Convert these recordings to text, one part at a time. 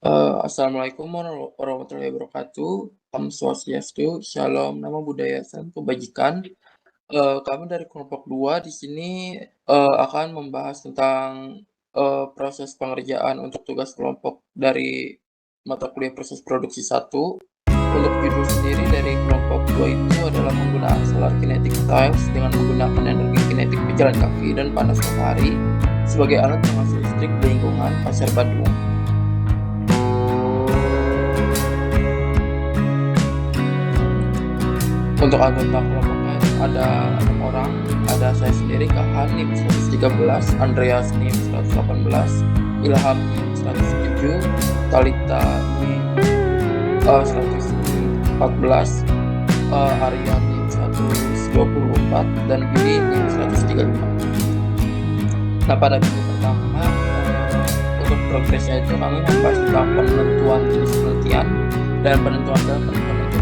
Assalamualaikum warahmatullahi wabarakatuh. Om Swastiastu, Shalom, Namo Buddhaya, Salam Kebajikan. Kami dari kelompok 2 di sini akan membahas tentang proses pengerjaan untuk tugas kelompok dari mata kuliah proses produksi 1. Untuk judul sendiri dari kelompok 2 itu adalah penggunaan solar kinetic tiles dengan menggunakan energi kinetik pejalan kaki dan panas matahari sebagai alat penghasil listrik di lingkungan Pasar Badung. Untuk anggota kelompoknya ada 6 orang, ada saya sendiri Kak Hanif 113, Andreas Nim 118, Ilham Nim 107, Talita Nim 114, Aryan Nim 124, dan Billy Nim 135. Nah, pada minggu pertama untuk progresnya itu kami membahas tentang penentuan jenis penelitian, dan penentuan itu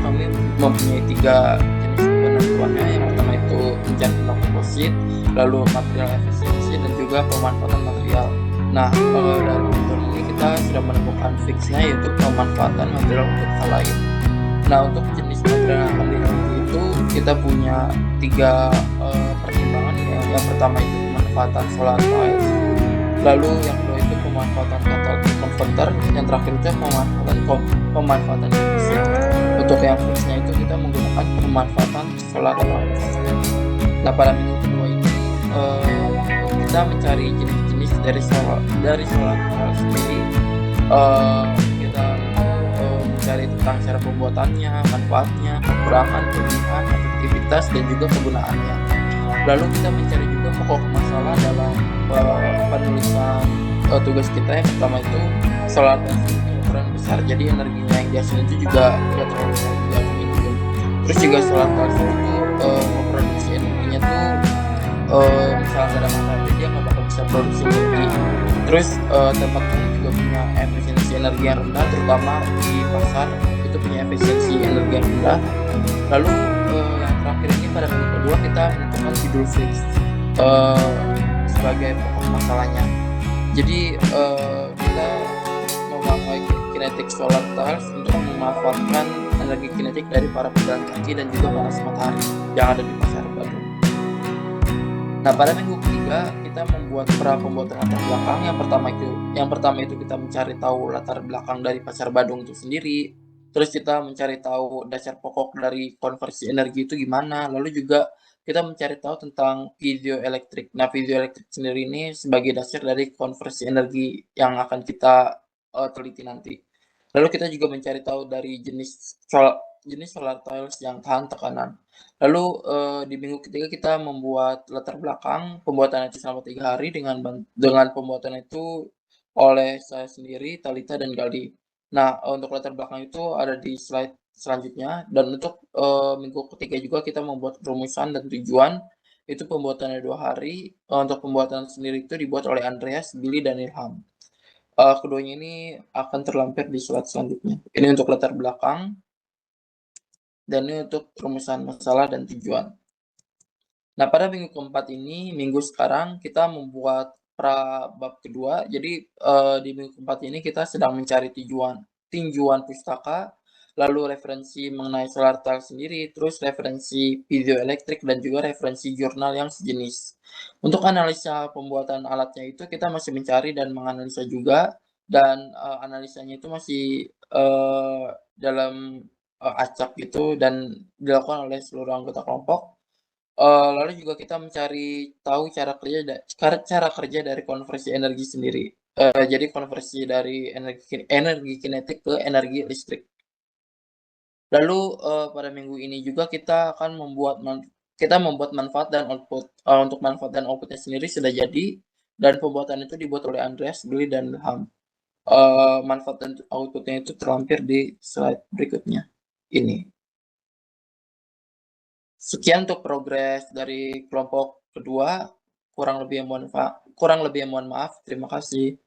kami mempunyai 3 jenis penentuannya. Yang pertama itu mencari tentang komposit, lalu material efisiensi, dan juga pemanfaatan material. Nah, dari penentuan ini kita sudah menemukan fixnya, yaitu pemanfaatan material untuk hal lain. Nah, untuk jenis material yang akan diteliti itu kita punya 3 pertimbangan ya. Yang pertama itu pemanfaatan solar tiles, lalu yang kedua itu pemanfaatan catalytic converter, yang terakhir itu pemanfaatan efisien. Untuk yang fixnya itu kita menggunakan pemanfaatan solar tiles. Nah, pada minggu kedua ini kita mencari jenis-jenis dari solar tiles sendiri. Kita mencari tentang cara pembuatannya, manfaatnya, kekurangan, kelebihan, efektivitas, dan juga kegunaannya. Lalu kita mencari juga pokok masalah dalam penulisan tugas kita. Yang pertama itu solar tiles ini ukuran besar, jadi energinya yang dihasilkan itu juga tidak terlalu tinggi. Terus juga solar tiles itu memproduksi energinya tuh misalnya nggak ada matahari dia nggak bakal bisa produksi energi. Terus tempat ini juga punya efisiensi energi yang rendah, terutama di pasar itu punya efisiensi energi yang rendah. Lalu yang terakhir ini pada minggu kedua kita menentukan judul fix sebagai pokok masalahnya. Jadi kita memakai kinetic solar tiles untuk memanfaatkan energi kinetik dari para pejalan kaki dan juga panas matahari yang ada di Pasar Badung. Nah, pada minggu ketiga kita membuat pembuatan latar belakang. Yang pertama itu kita mencari tahu latar belakang dari Pasar Badung itu sendiri. Terus kita mencari tahu dasar pokok dari konversi energi itu gimana. Lalu juga kita mencari tahu tentang piezoelektrik. Nah, piezoelektrik sendiri ini sebagai dasar dari konversi energi yang akan kita teliti nanti. Lalu kita juga mencari tahu dari jenis solar tiles yang tahan tekanan. Lalu di minggu ketiga kita membuat latar belakang. Pembuatan itu selama 3 hari dengan pembuatan itu oleh saya sendiri, Talita, dan Galdi. Nah, untuk latar belakang itu ada di slide selanjutnya. Dan untuk minggu ketiga juga kita membuat rumusan dan tujuan. Itu pembuatannya 2 hari. Untuk pembuatan sendiri itu dibuat oleh Andreas, Billy, dan Ilham. Keduanya ini akan terlampir di slide selanjutnya. Ini untuk latar belakang, dan ini untuk rumusan masalah dan tujuan. Nah, pada minggu keempat ini, minggu sekarang kita membuat bab kedua. Jadi di minggu keempat ini kita sedang mencari tinjauan pustaka, lalu referensi mengenai solar tiles sendiri, terus referensi piezoelektrik, dan juga referensi jurnal yang sejenis. Untuk analisa pembuatan alatnya itu kita masih mencari dan menganalisa juga, dan analisanya itu masih dalam acak gitu dan dilakukan oleh seluruh anggota kelompok. Lalu juga kita mencari tahu cara kerja dari konversi energi sendiri. Jadi konversi dari energi kinetik ke energi listrik. Lalu pada minggu ini juga kita akan membuat manfaat dan output. Untuk manfaat dan outputnya sendiri sudah jadi, dan pembuatan itu dibuat oleh Andreas, Billy, dan Ilham. Manfaat dan outputnya itu terlampir di slide berikutnya ini. Sekian untuk progres dari kelompok kedua. Kurang lebih mohon maaf. Terima kasih.